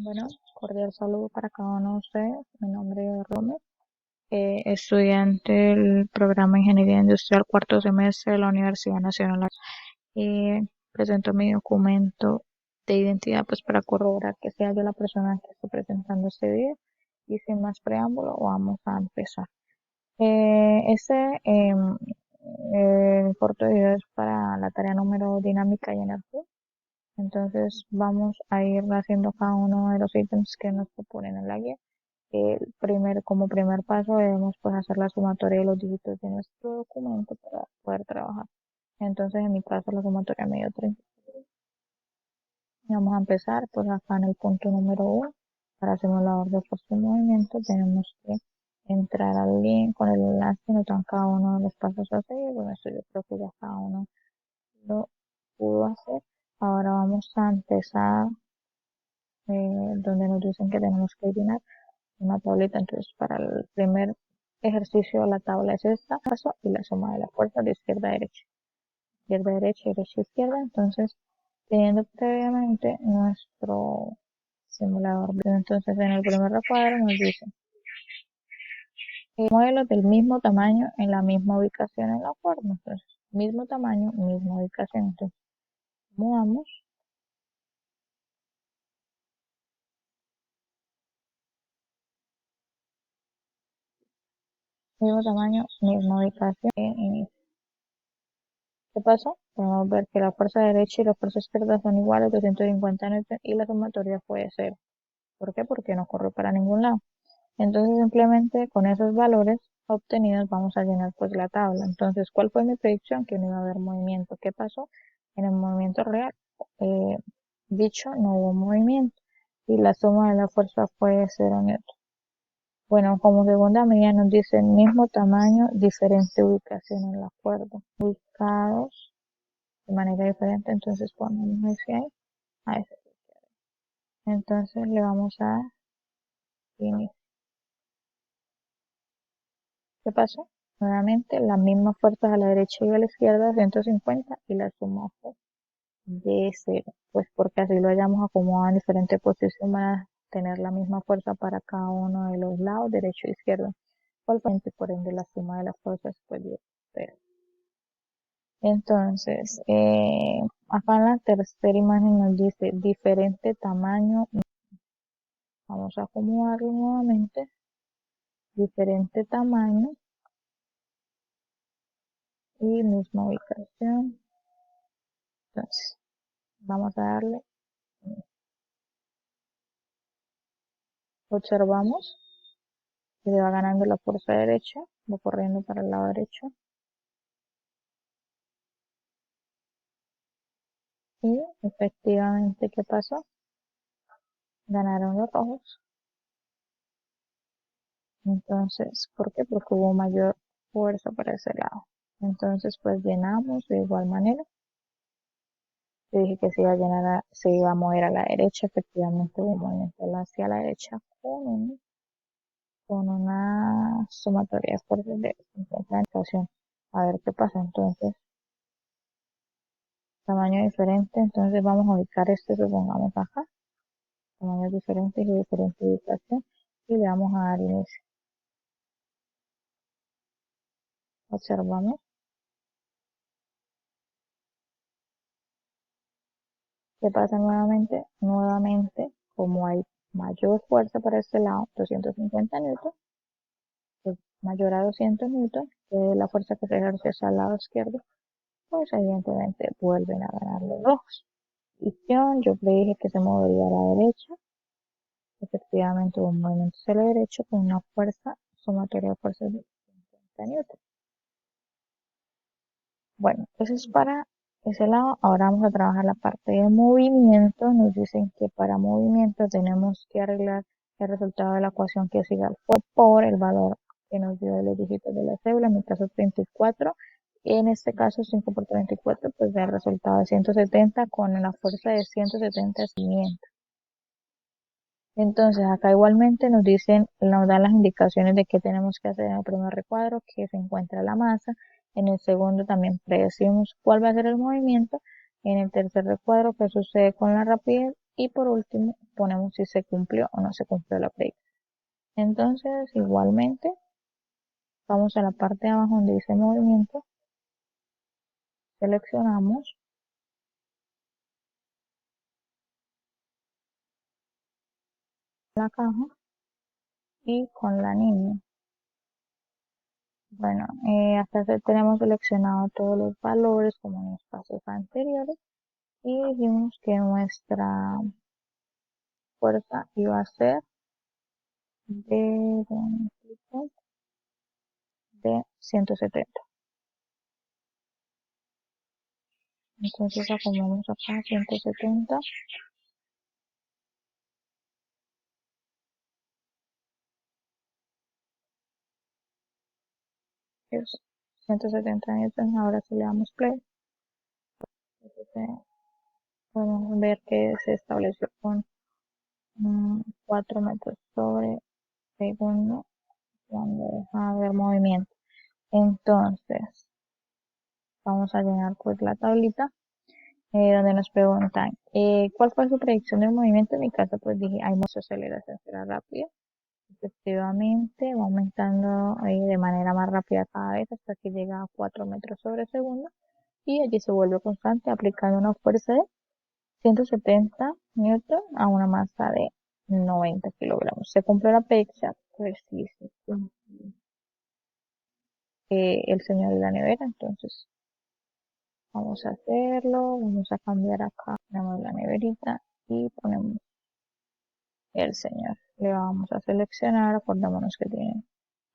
Bueno, cordial saludo para cada uno de ustedes. Mi nombre es Romer, estudiante del programa Ingeniería Industrial cuarto semestre de la Universidad Nacional. Presento mi documento de identidad pues para corroborar que sea yo la persona que estoy presentando este video. Y sin más preámbulo, vamos a empezar. Corto video es para la tarea número dinámica y energía. Entonces vamos a ir haciendo cada uno de los ítems que nos proponen en la guía. Como primer paso debemos pues hacer la sumatoria de los dígitos de nuestro documento para poder trabajar. Entonces en mi caso la sumatoria me dio 30. Vamos a empezar pues acá en el punto número 1. Para simulador de fuerza y movimiento tenemos que entrar al link con el enlace que nos dan cada uno de los pasos a seguir. Bueno, esto yo creo que ya cada uno lo pudo hacer. Ahora vamos a empezar donde nos dicen que tenemos que llenar una tablita. Entonces para el primer ejercicio la tabla es esta, paso y la suma de las fuerzas de izquierda a derecha, izquierda a derecha, derecha a izquierda. Entonces teniendo previamente nuestro simulador, entonces en el primer recuadro nos dice modelos del mismo tamaño en la misma ubicación en la forma. Entonces mismo tamaño, misma ubicación. Entonces mudamos, mismo tamaño, misma ubicación. ¿Qué pasó? Podemos ver que la fuerza derecha y la fuerza izquierda son iguales, 250 newton, y la sumatoria fue 0. ¿Por qué? Porque no corre para ningún lado. Entonces simplemente con esos valores obtenidos vamos a llenar pues la tabla. Entonces, ¿cuál fue mi predicción? Que no iba a haber movimiento. ¿Qué pasó? En el movimiento real, eh, dicho, no hubo movimiento y la suma de la fuerza fue 0 newton. Bueno, como segunda medida nos dice mismo tamaño, diferente ubicación en la cuerda. Ubicados de manera diferente, entonces ponemos ese ahí, a ese. Entonces le vamos a dar inicio. ¿Qué pasó? Nuevamente las mismas fuerzas a la derecha y a la izquierda, 150, y la suma fue de 0. Pues porque así lo hayamos acomodado en diferente posición, van a tener la misma fuerza para cada uno de los lados, derecho e izquierdo. Por ende la suma de las fuerzas fue de 0. Entonces, acá en la tercera imagen nos dice diferente tamaño. Vamos a acomodarlo nuevamente. Diferente tamaño y misma ubicación. Entonces, vamos a darle. Observamos que se va ganando la fuerza derecha, va corriendo para el lado derecho. Y efectivamente, ¿qué pasó? Ganaron los rojos. Entonces, ¿por qué? Porque hubo mayor fuerza para ese lado. Entonces, pues llenamos de igual manera. Yo dije que se iba a mover a la derecha. Efectivamente hubo movimiento hacia la derecha con una sumatoria de fuerzas de 50 en estación. A ver qué pasa. Entonces, tamaño diferente. Entonces vamos a ubicar este, supongamos acá. Tamaños diferentes y diferente ubicación. Y le vamos a dar inicio. Observamos. ¿Qué pasa nuevamente? Nuevamente, como hay mayor fuerza para este lado, 250 newton, es mayor a 200 newton, que es la fuerza que se ejerce hacia el lado izquierdo, pues evidentemente vuelven a ganar los rojos. Yo predije que se movería a la derecha. Efectivamente hubo un movimiento hacia la derecha con una fuerza sumatoria de fuerzas de 50 newton. Bueno, eso es para ese lado. Ahora vamos a trabajar la parte de movimiento. Nos dicen que para movimiento tenemos que arreglar el resultado de la ecuación que siga fue por el valor que nos dio de los dígitos de la cédula, en mi caso 34. En este caso 5 por 34, pues da el resultado de 170 con la fuerza de 170 es 500. Entonces acá igualmente nos dan las indicaciones de qué tenemos que hacer en el primer recuadro, que se encuentra la masa. En el segundo también predecimos cuál va a ser el movimiento. En el tercer recuadro, qué sucede con la rapidez. Y por último, ponemos si se cumplió o no se cumplió la predicción. Entonces, igualmente, vamos a la parte de abajo donde dice movimiento, seleccionamos la caja y con la niña. Bueno, hasta tenemos seleccionado todos los valores como en los pasos anteriores y dijimos que nuestra fuerza iba a ser de, de 170. Entonces acomodamos acá 170, es 170 newtons. Ahora si le damos play, podemos ver que se estableció con 4 metros sobre segundo cuando deja de haber movimiento. Entonces, vamos a llenar pues la tablita donde nos preguntan cuál fue su predicción del movimiento. En mi caso pues dije hay mucha aceleración, será rápida. Efectivamente va aumentando de manera más rápida cada vez hasta que llega a 4 metros sobre segundo y allí se vuelve constante aplicando una fuerza de 170 newton a una masa de 90 kilogramos. Se cumplió la predicción, pues sí, se cumplió. El señor de la nevera, entonces vamos a hacerlo, vamos a cambiar acá, ponemos la neverita y ponemos el señor. Le vamos a seleccionar, acordémonos que tiene,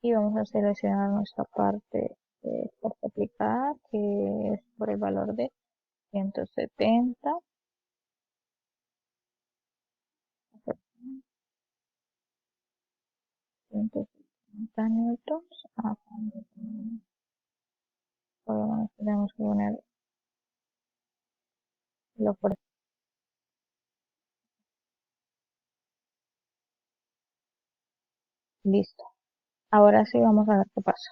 y vamos a seleccionar nuestra parte de fuerza aplicada, que es por el valor de 170, 170 newtons. Tenemos que poner la fuerza. Listo. Ahora sí vamos a ver qué pasa.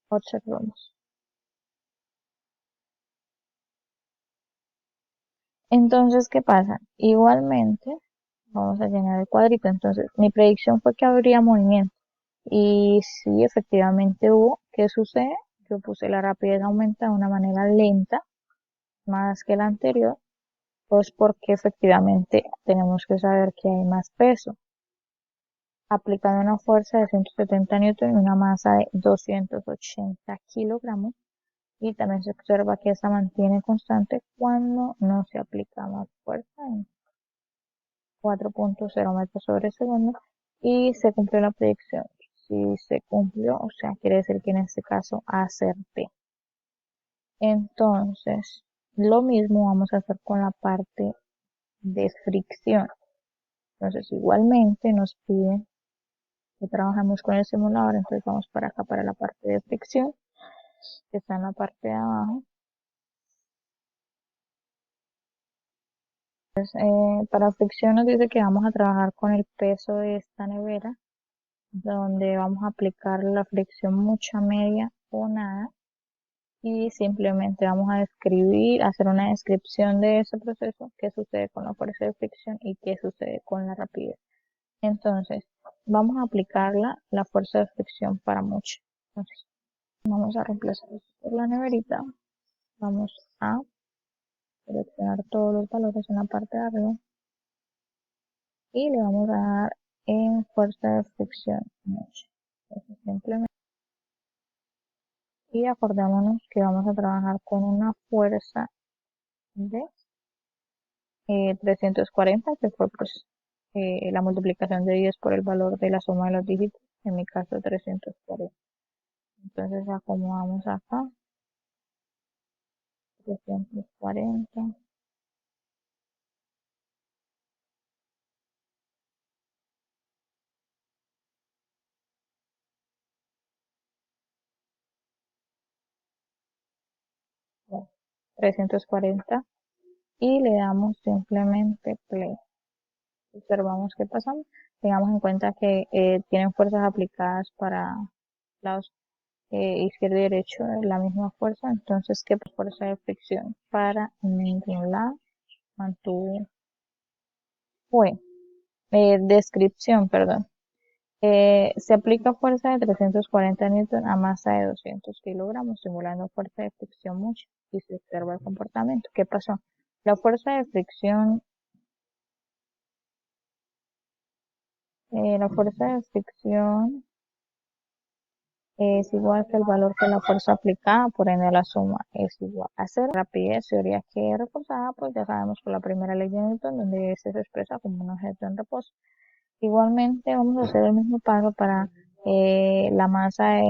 Observamos. Entonces, ¿qué pasa? Igualmente, vamos a llenar el cuadrito. Entonces, mi predicción fue que habría movimiento. Y sí, efectivamente hubo. ¿Qué sucede? Yo puse la rapidez aumenta de una manera lenta, más que la anterior, pues porque efectivamente tenemos que saber que hay más peso. Aplicando una fuerza de 170 newton y una masa de 280 kilogramos. Y también se observa que esta mantiene constante cuando no se aplica más fuerza en 4.0 metros sobre segundo y se cumplió la predicción. Si se cumplió, o sea, quiere decir que en este caso acerté. Entonces, lo mismo vamos a hacer con la parte de fricción. Entonces, igualmente nos piden que trabajemos con el simulador, entonces vamos para acá para la parte de fricción, que está en la parte de abajo. Para fricción nos dice que vamos a trabajar con el peso de esta nevera, donde vamos a aplicar la fricción mucha, media o nada, y simplemente vamos a hacer una descripción de ese proceso, qué sucede con la fuerza de fricción y qué sucede con la rapidez. Entonces, vamos a aplicar la fuerza de fricción para mucha. Entonces, vamos a reemplazar esto por la neverita, vamos a seleccionar todos los valores en la parte de arriba y le vamos a dar en fuerza de fricción mucha. Entonces, simplemente, y acordémonos que vamos a trabajar con una fuerza de 340, que fue pues, la multiplicación de 10 por el valor de la suma de los dígitos, en mi caso 340. Entonces acomodamos acá, 340, 340 y le damos simplemente play. Observamos qué pasa. Tengamos en cuenta que tienen fuerzas aplicadas para lados izquierdo y derecho, la misma fuerza, entonces qué fuerza de fricción para ningún lado mantuvo Fue, descripción, perdón. Se aplica fuerza de 340 newton a masa de 200 kilogramos, simulando fuerza de fricción mucha, y se observa el comportamiento. ¿Qué pasó? La fuerza de fricción, la fuerza de fricción es igual que el valor que la fuerza aplicada, por ende la suma es igual a cero. Rapidez, teoría que es reforzada, pues ya sabemos por la primera ley de Newton, donde se expresa como un objeto en reposo. Igualmente vamos a hacer el mismo paso para la masa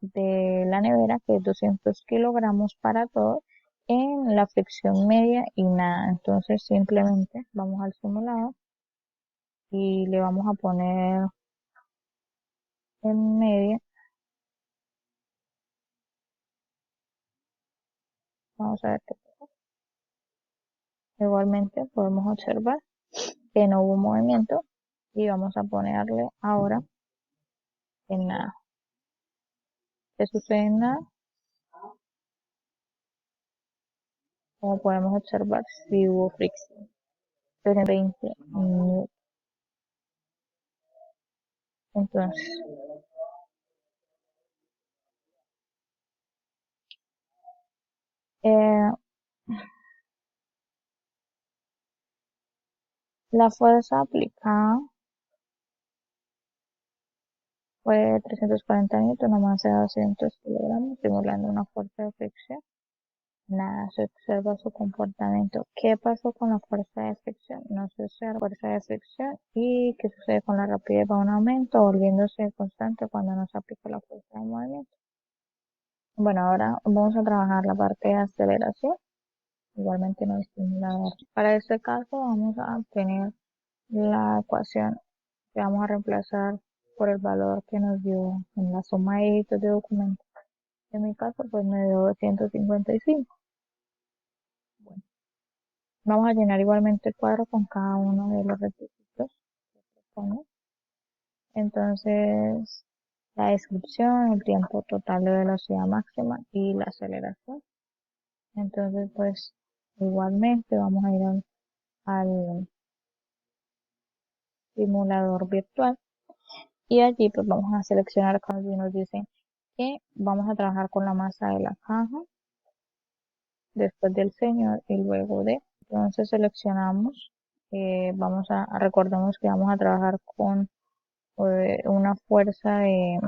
de la nevera, que es 200 kilogramos para todo, en la fricción media y nada. Entonces simplemente vamos al simulador y le vamos a poner en media. Vamos a ver qué pasa. Igualmente podemos observar que no hubo movimiento y vamos a ponerle ahora en nada. ¿Qué sucede en nada? Como podemos observar, si hubo fricción. 20 minutos. Entonces, eh, la fuerza aplicada fue de 340 newton, una masa de 200 kilogramos, simulando una fuerza de fricción. Nada, se observa su comportamiento. ¿Qué pasó con la fuerza de fricción? No se observa fuerza de fricción. ¿Y qué sucede con la rapidez? Va a un aumento, volviéndose constante cuando no se aplica la fuerza de movimiento. Bueno, ahora vamos a trabajar la parte de aceleración, igualmente no estimulador. Para este caso vamos a obtener la ecuación que vamos a reemplazar por el valor que nos dio en la suma de dígitos de documento. En mi caso, pues me dio 255. Bueno, vamos a llenar igualmente el cuadro con cada uno de los requisitos que propone. Entonces, la descripción, el tiempo total de velocidad máxima y la aceleración. Entonces, pues igualmente vamos a ir al simulador virtual y allí pues vamos a seleccionar cuando nos dicen que vamos a trabajar con la masa de la caja, después del señor y luego de. Entonces seleccionamos, recordemos que vamos a trabajar con una fuerza de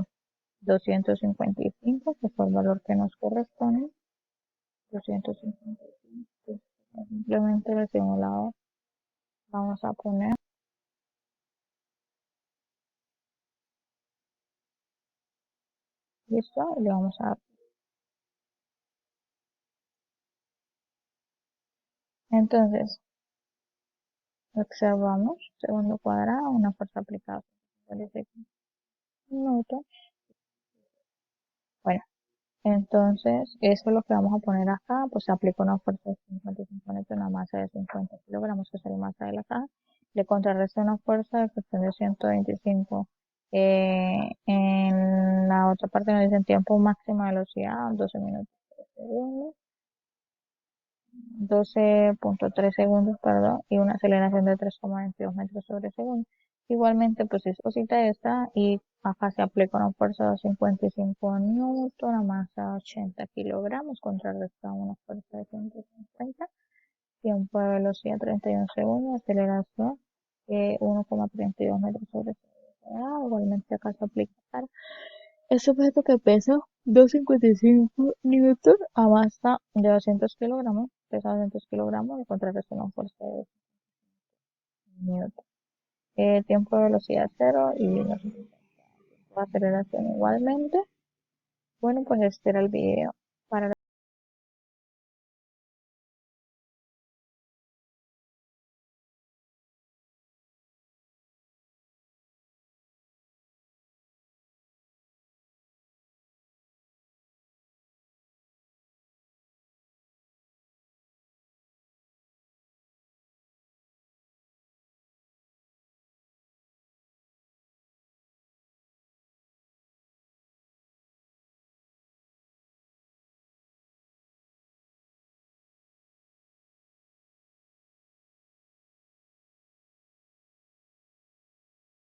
255, que fue el valor que nos corresponde. 255. Simplemente el simulador vamos a poner, listo, y le vamos a dar. Entonces, observamos, segundo cuadrado, una fuerza aplicada. Minuto. Bueno, entonces eso es lo que vamos a poner acá, pues se aplica una fuerza de 55 newton, una masa de 50 kilogramos, que es la masa de la caja. Le contrarresta una fuerza de cuestión de 125. En la otra parte nos dicen tiempo máxima velocidad, 12 minutos por segundo. 12.3 segundos, perdón, y una aceleración de 3,22 metros sobre segundo. Igualmente, pues es cosita esta, y acá se aplica una fuerza de 55 newton, una masa de 80 kilogramos, contrarresta una fuerza de 150, tiempo de velocidad 31 segundos, aceleración 1,32 metros sobre segundo. Igualmente acá se aplica para este objeto que pesa 255 newton a masa de 200 kilogramos, pesa 200 kilogramos, y contrarresta una fuerza de newton. Tiempo de velocidad cero y no sé, aceleración igualmente. Bueno, pues este era el video.